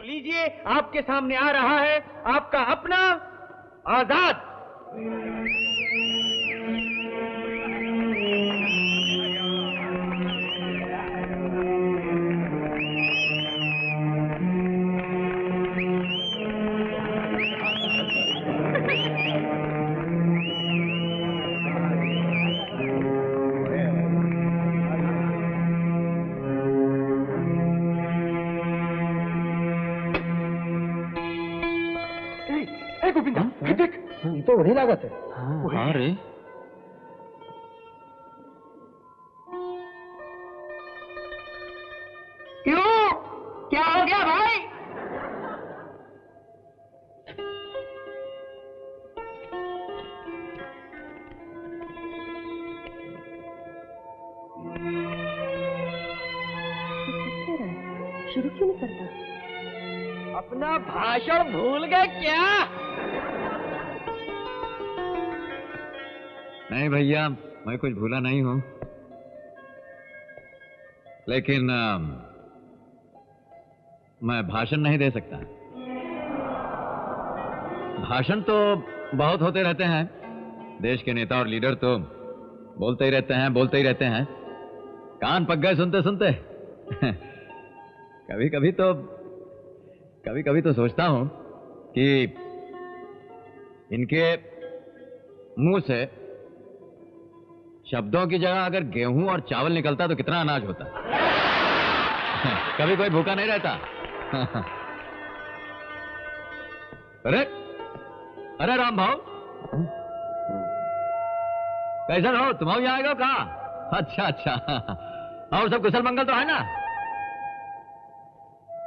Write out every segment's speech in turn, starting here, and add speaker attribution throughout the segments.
Speaker 1: लीजिए, आपके सामने आ रहा है आपका अपना आजाद। गोविंदा, देख, तो वही लागत है।
Speaker 2: हाँ रे,
Speaker 1: क्यों, क्या हो गया भाई?
Speaker 3: शुरू क्यों नहीं करता?
Speaker 1: अपना भाषण भूल गए क्या?
Speaker 2: नहीं भैया, मैं कुछ भूला नहीं हूं, लेकिन मैं भाषण नहीं दे सकता। भाषण तो बहुत होते रहते हैं, देश के नेता और लीडर तो बोलते ही रहते हैं, बोलते ही रहते हैं, कान पक गए सुनते सुनते। कभी कभी तो सोचता हूं कि इनके मुंह से शब्दों की जगह अगर गेहूं और चावल निकलता तो कितना अनाज होता। कभी कोई भूखा नहीं रहता। अरे अरे राम भाव, कैसा हो तुम? यहाँ आएगा कहा? अच्छा अच्छा, और सब कुशल मंगल तो है ना?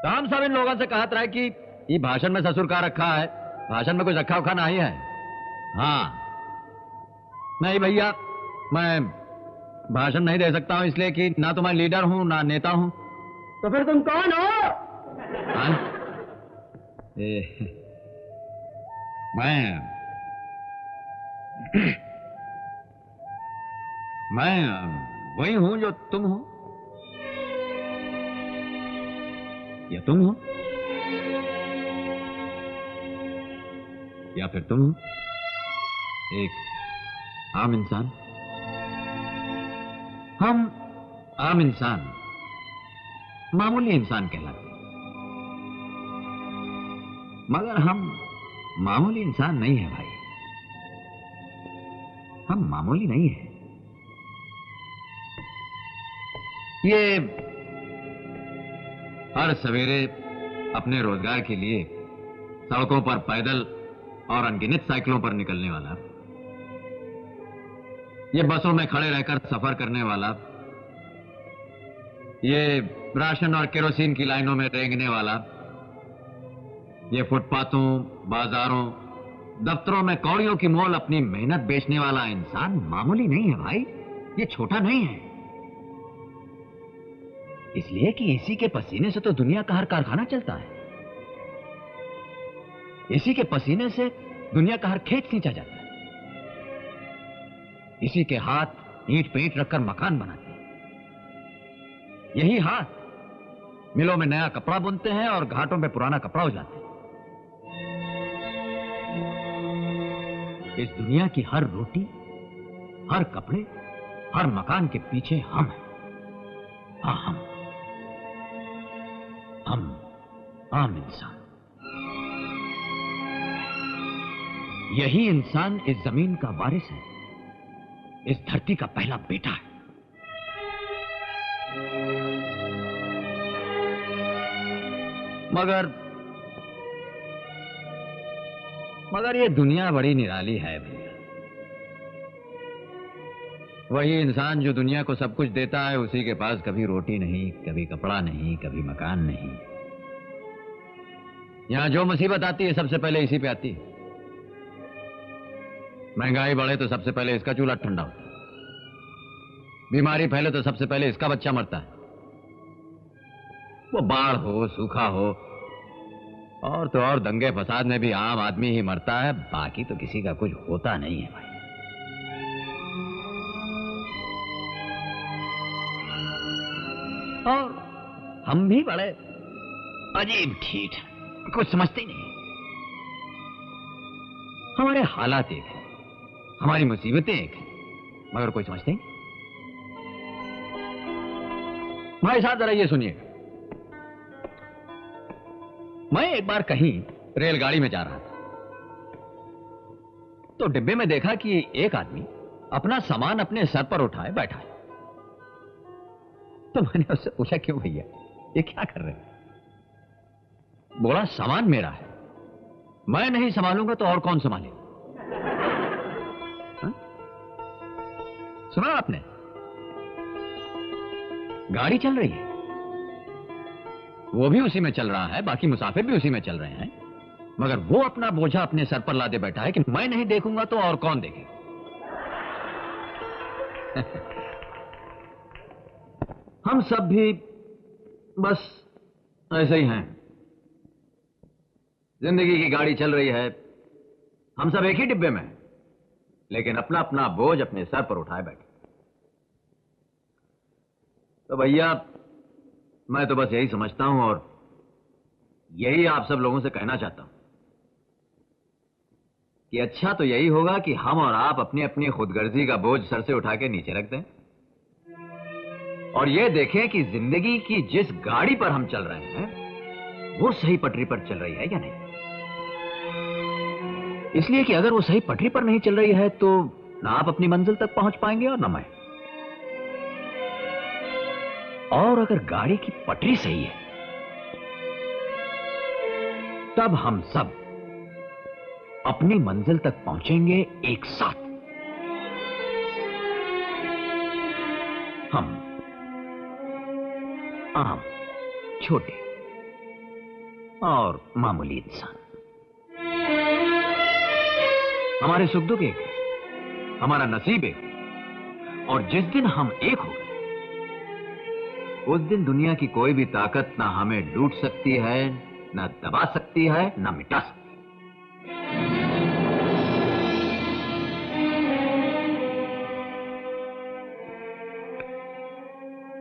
Speaker 2: तो हम सब इन लोगों से कहते रहे कि ये भाषण में ससुर का रखा है, भाषण में कुछ रखा उखा नहीं है। हाँ नहीं भैया, मैं भाषण नहीं दे सकता हूं, इसलिए कि ना तो मैं लीडर हूं ना नेता हूं।
Speaker 1: तो फिर तुम कौन हो?
Speaker 2: मैं वही हूं जो तुम हो, या तुम हो, या फिर तुम हो एक आम इंसान। हम आम इंसान, मामूली इंसान कहलाते, मगर हम मामूली इंसान नहीं है भाई, हम मामूली नहीं है। ये हर सवेरे अपने रोजगार के लिए सड़कों पर पैदल और अनगिनत साइकिलों पर निकलने वाला, ये बसों में खड़े रहकर सफर करने वाला, ये राशन और केरोसिन की लाइनों में रेंगने वाला, ये फुटपाथों, बाजारों, दफ्तरों में कौड़ियों की मोल अपनी मेहनत बेचने वाला इंसान मामूली नहीं है भाई, ये छोटा नहीं है। इसलिए कि इसी के पसीने से तो दुनिया का हर कारखाना चलता है, इसी के पसीने से दुनिया का हर खेत सींचा जाता है, इसी के हाथ ईंट पे ईंट रखकर मकान बनाते हैं, यही हाथ मिलों में नया कपड़ा बुनते हैं और घाटों पे पुराना कपड़ा उजाते हैं। इस दुनिया की हर रोटी, हर कपड़े, हर मकान के पीछे हम हैं। हाँ हम आम इंसान। यही इंसान इस जमीन का वारिस है, इस धरती का पहला बेटा है। मगर ये दुनिया बड़ी निराली है भैया। वही इंसान जो दुनिया को सब कुछ देता है, उसी के पास कभी रोटी नहीं, कभी कपड़ा नहीं, कभी मकान नहीं। यहां जो मुसीबत आती है सबसे पहले इसी पे आती है। महंगाई बढ़े तो सबसे पहले इसका चूल्हा ठंडा होता है, बीमारी फैले तो सबसे पहले इसका बच्चा मरता है। वो बाढ़ हो, सूखा हो, और तो और दंगे फसाद में भी आम आदमी ही मरता है, बाकी तो किसी का कुछ होता नहीं है भाई। और हम भी बड़े अजीब ठीठ हैं। कुछ समझते ही नहीं। हमारे हालात एक है, हमारी मुसीबतें एक है, मगर कोई समझते नहीं। भाई साहब जरा ये सुनिएगा। मैं एक बार कहीं रेलगाड़ी में जा रहा था, तो डिब्बे में देखा कि एक आदमी अपना सामान अपने सर पर उठाए बैठा है। तो मैंने उससे पूछा, क्यों भैया ये क्या कर रहे हैं? बोला, सामान मेरा है, मैं नहीं संभालूंगा तो और कौन संभालेगा? सुना आपने? गाड़ी चल रही है, वो भी उसी में चल रहा है, बाकी मुसाफिर भी उसी में चल रहे हैं, मगर वो अपना बोझा अपने सर पर लादे बैठा है कि मैं नहीं देखूंगा तो और कौन देखेगा? हम सब भी बस ऐसे ही हैं। जिंदगी की गाड़ी चल रही है, हम सब एक ही डिब्बे में हैं, लेकिन अपना अपना बोझ अपने सर पर उठाए बैठे। तो भैया मैं तो बस यही समझता हूं और यही आप सब लोगों से कहना चाहता हूं कि अच्छा तो यही होगा कि हम और आप अपनी अपनी खुदगर्जी का बोझ सर से उठा के नीचे रख दें और ये देखें कि जिंदगी की जिस गाड़ी पर हम चल रहे हैं वो सही पटरी पर चल रही है या नहीं। इसलिए कि अगर वो सही पटरी पर नहीं चल रही है तो ना आप अपनी मंजिल तक पहुंच पाएंगे और ना मैं। और अगर गाड़ी की पटरी सही है तब हम सब अपनी मंजिल तक पहुंचेंगे एक साथ। हम आम, छोटे और मामूली इंसान, हमारे सुख दुख एक है, हमारा नसीब एक है, और जिस दिन हम एक हो गए उस दिन दुनिया की कोई भी takat ना हमें लूट सकती है, ना दबा सकती है, ना मिटा सकती है।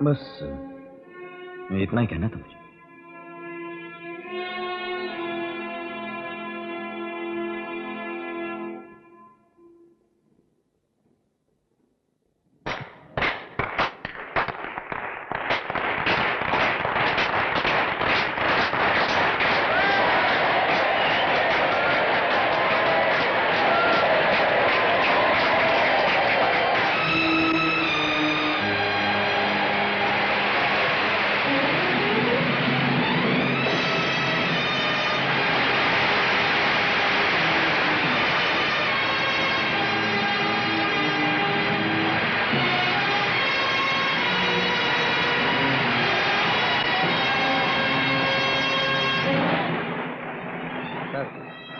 Speaker 2: बस इतना ही कहना था मुझे।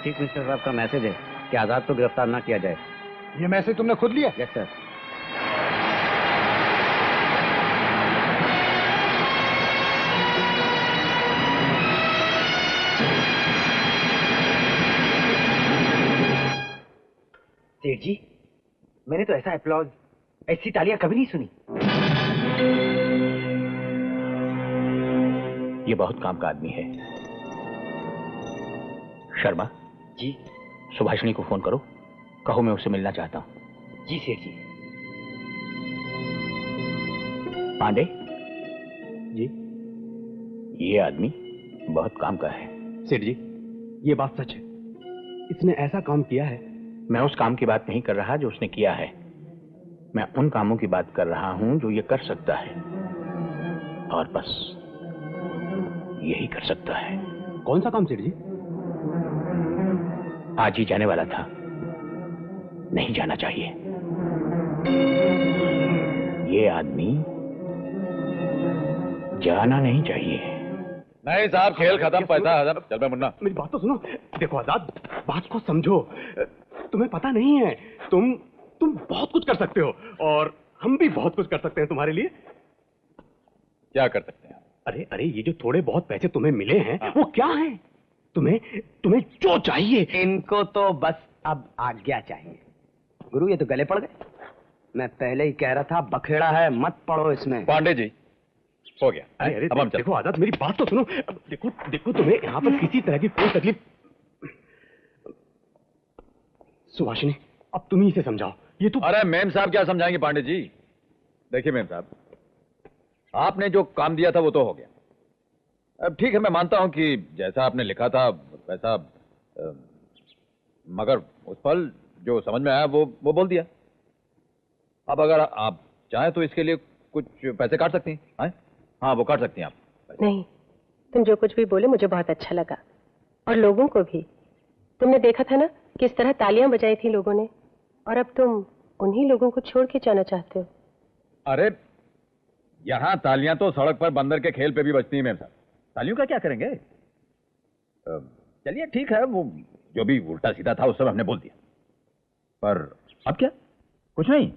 Speaker 4: चीफ मिनिस्टर साहब का मैसेज है कि आजाद को गिरफ्तार ना किया जाए।
Speaker 5: ये मैसेज तुमने खुद लिया?
Speaker 4: Yes sir.
Speaker 6: सेठ जी, मैंने तो ऐसा एप्लॉज, ऐसी तालियां कभी नहीं सुनी।
Speaker 4: ये बहुत काम का आदमी है। शर्मा
Speaker 6: जी।
Speaker 4: सुभाषिनी को फोन करो, कहो मैं उससे मिलना चाहता हूं।
Speaker 6: जी सेठ जी।
Speaker 4: पांडे जी, ये आदमी बहुत काम का है।
Speaker 7: सेठ जी, ये बात सच है, इसने ऐसा काम किया है।
Speaker 4: मैं उस काम की बात नहीं कर रहा जो उसने किया है, मैं उन कामों की बात कर रहा हूं जो ये कर सकता है, और बस यही कर सकता है।
Speaker 7: कौन सा काम सेठ जी?
Speaker 4: आज ही जाने वाला था, नहीं जाना चाहिए। ये आदमी जाना नहीं चाहिए।
Speaker 8: नहीं साहब, खेल खत्म, पैसा हजम। चल बे मुन्ना,
Speaker 7: मेरी बात तो सुनो। देखो आजाद, बात को समझो। तुम्हें पता नहीं है, तुम बहुत कुछ कर सकते हो, और हम भी बहुत कुछ कर सकते हैं तुम्हारे लिए।
Speaker 8: क्या कर सकते हैं?
Speaker 7: अरे ये जो थोड़े बहुत पैसे तुम्हें मिले हैं, वो क्या है? तुम्हें जो चाहिए।
Speaker 6: इनको तो बस अब आज्ञा चाहिए। गुरु, ये तो गले पड़ गए। मैं पहले ही कह रहा था, बखेड़ा है, मत पड़ो इसमें।
Speaker 8: पांडे जी, हो गया।
Speaker 7: अरे अरे
Speaker 8: अब हम चलते
Speaker 7: देखो आजाद, मेरी बात तो सुनो। अब देखो देखो, तुम्हें यहाँ पर किसी तरह की कोई तकलीफ। सुभाषिनी, अब तुम ही इसे समझाओ। ये तो
Speaker 8: अरे मेम साहब क्या समझाएंगे पांडे जी। देखिए मेम साहब, आपने जो काम दिया था वो तो हो गया। अब ठीक है, मैं मानता हूं कि जैसा आपने लिखा था वैसा, मगर उस पल जो समझ में आया वो बोल दिया। अब अगर आप चाहें तो इसके लिए कुछ पैसे काट सकती हैं। हाँ, वो काट सकती हैं आप।
Speaker 3: नहीं, तुम जो कुछ भी बोले मुझे बहुत अच्छा लगा, और लोगों को भी। तुमने देखा था ना किस तरह तालियां बजाई थी लोगों ने, और अब तुम उन्हीं लोगों को छोड़ के जाना चाहते हो।
Speaker 8: अरे यहां तालियां तो सड़क पर बंदर के खेल पे भी बजती हैं मेम साहब। तालियों का क्या करेंगे? चलिए ठीक है, वो जो भी उल्टा सीधा था उस समय हमने बोल दिया, पर अब क्या? कुछ नहीं।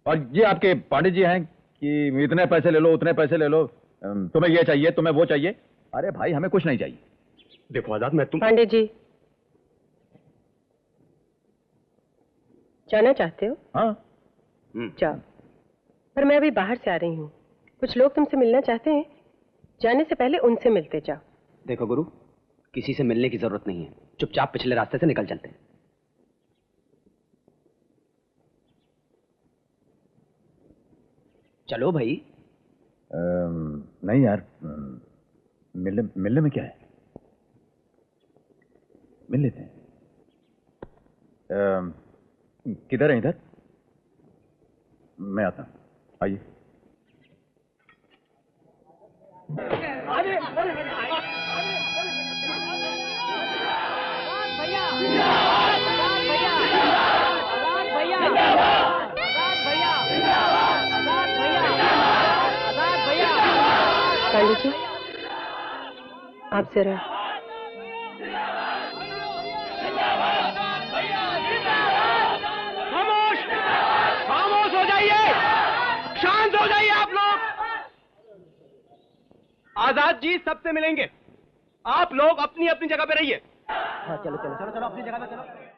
Speaker 8: और ये आपके पांडे जी हैं कि इतने पैसे ले लो, उतने पैसे ले लो, तुम्हें ये चाहिए, तुम्हें वो चाहिए। अरे भाई, हमें कुछ नहीं चाहिए।
Speaker 7: देखो आजाद, मैं
Speaker 3: पांडे जी, जाना चाहते हो?
Speaker 8: हाँ,
Speaker 3: जाओ, पर मैं अभी बाहर से आ रही हूँ। कुछ लोग तुमसे मिलना चाहते हैं, जाने से पहले उनसे मिलते जाओ।
Speaker 6: देखो गुरु, किसी से मिलने की जरूरत नहीं है, चुपचाप पिछले रास्ते से निकल चलते हैं। चलो भाई।
Speaker 8: नहीं यार, मिलने में क्या है, मिल लेते हैं। किधर है? इधर मैं आता हूं, आइए।
Speaker 3: पांडे जी, आप जरा।
Speaker 7: खामोश, खामोश हो जाइए, शांत हो जाइए आप लोग। आजाद जी सबसे मिलेंगे, आप लोग अपनी अपनी जगह पे रहिए।
Speaker 6: हाँ चलो चलो चलो चलो, अपनी जगह पे चलो।